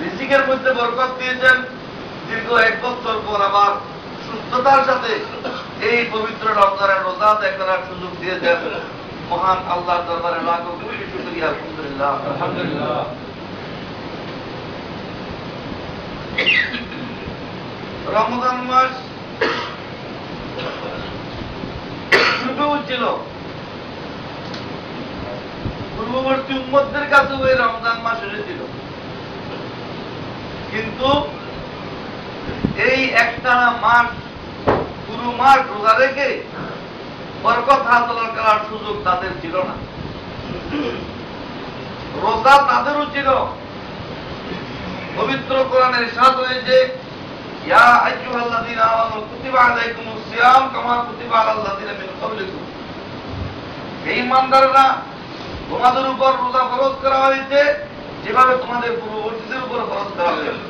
রিজিকের মধ্যে বরকত দিয়েছেন, দীর্ঘ 1 বছর পর আবার সুস্থতার সাথে এই পবিত্র রমজানের রোজা আদায় করার সুযোগ দিয়েছেন। মহান আল্লাহর দরবারে লাখো কোটি শুকরিয়া। আলহামদুলিল্লাহ, আলহামদুলিল্লাহ। রমজান মাস শুরু ছিল, পূর্ববর্তী উম্মতদের কাছেও এই রমজান মাস এসেছিল, কিন্তু এই একটানা মাস পুরো মাস রোজা রেখে বরকত হাসিল করার সুযোগ তাদের ছিল না। রোজা তাদেরও ছিল। পবিত্র কোরআনে ইরশাদ হয়েছে, ইয়া আইয়ুহাল্লাযীনা আমানু কুতিবা আলাইকুমুস সিয়াম কামা কুতিবা আলাল লাযীনা মিন ক্বাবলিকুম। হে ঈমানদাররা, তোমাদের উপর রোজা ফরজ করা হয়েছে যেভাবে তোমাদের পূর্ববর্তীদের উপর ফরজ করা হয়েছে।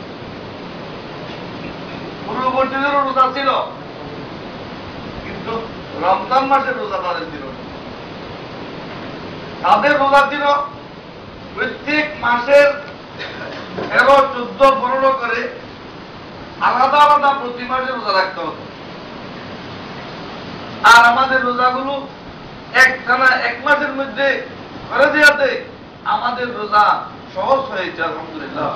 পূর্ববর্তীদেরও রোজা ছিল, কিন্তু রমজান মাসের রোজা তাদের ছিল না। তাদের রোজা ছিল প্রত্যেক মাসের 13, 14, 15 করে আলাদা আলাদা প্রতি মাসে রোজা রাখতে হতো। আর আমাদের রোজাগুলো একটানা 1 মাসের মধ্যে করে দেওয়াতে আমাদের রোজা সহজ হয়েছে। আলহামদুলিল্লাহ।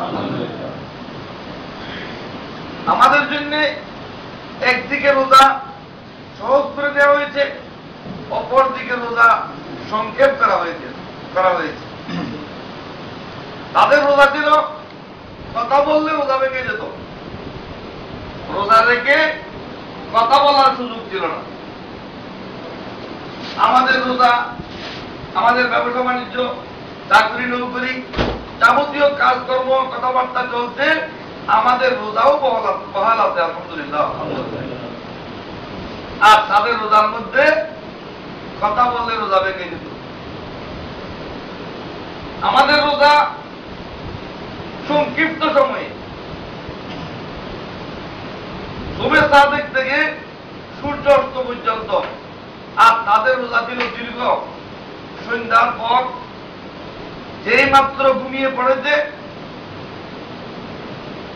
আমাদের জন্য একদিকে রোজা সহজ করে দেওয়া হয়েছে, অপর দিকে রোজা সংক্ষেপ করা হয়েছে। তাদের রোজা ছিল কথা বললে রোজা ভেঙে যেত, রোজা রেখে কথা বলার সুযোগ ছিল না। আমাদের রোজা, আমাদের ব্যবসা বাণিজ্য, চাকরি নৌকরি, যাবতীয় কাজকর্ম, কথাবার্তা চলছে, আমাদের রোজাও বহাল আছে। আলহামদুলিল্লাহ। আর তাদের রোজার মধ্যে কথা বললে রোজা ভেঙে যেত। আমাদের রোজা সংক্ষিপ্ত সময়ে, সুবে সাদেক থেকে সূর্য অস্ত পর্যন্ত। আর তাদের রোজা ছিল দীর্ঘ। সন্ধ্যার পর যেই মাত্র ঘুমিয়ে পড়েছে,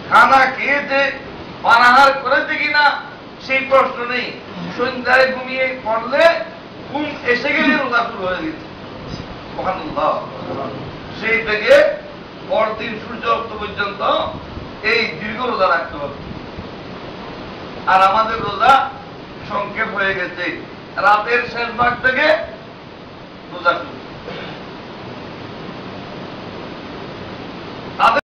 খানা খেয়েছে, পানাহার করেছে কিনা সেই প্রশ্ন নেই, সন্ধ্যায় ঘুমিয়ে পড়লে ঘুম এসে গেলে রোজা শুরু হয়ে গেছে। সুবহানাল্লাহ। সেই থেকে পরদিন সূর্য অস্ত পর্যন্ত এই দীর্ঘ রোজা রাখতে হবে। আর আমাদের রোজা সংক্ষেপ হয়ে গেছে, রাতের শেষ ভাগ থেকে রোজা শুরু।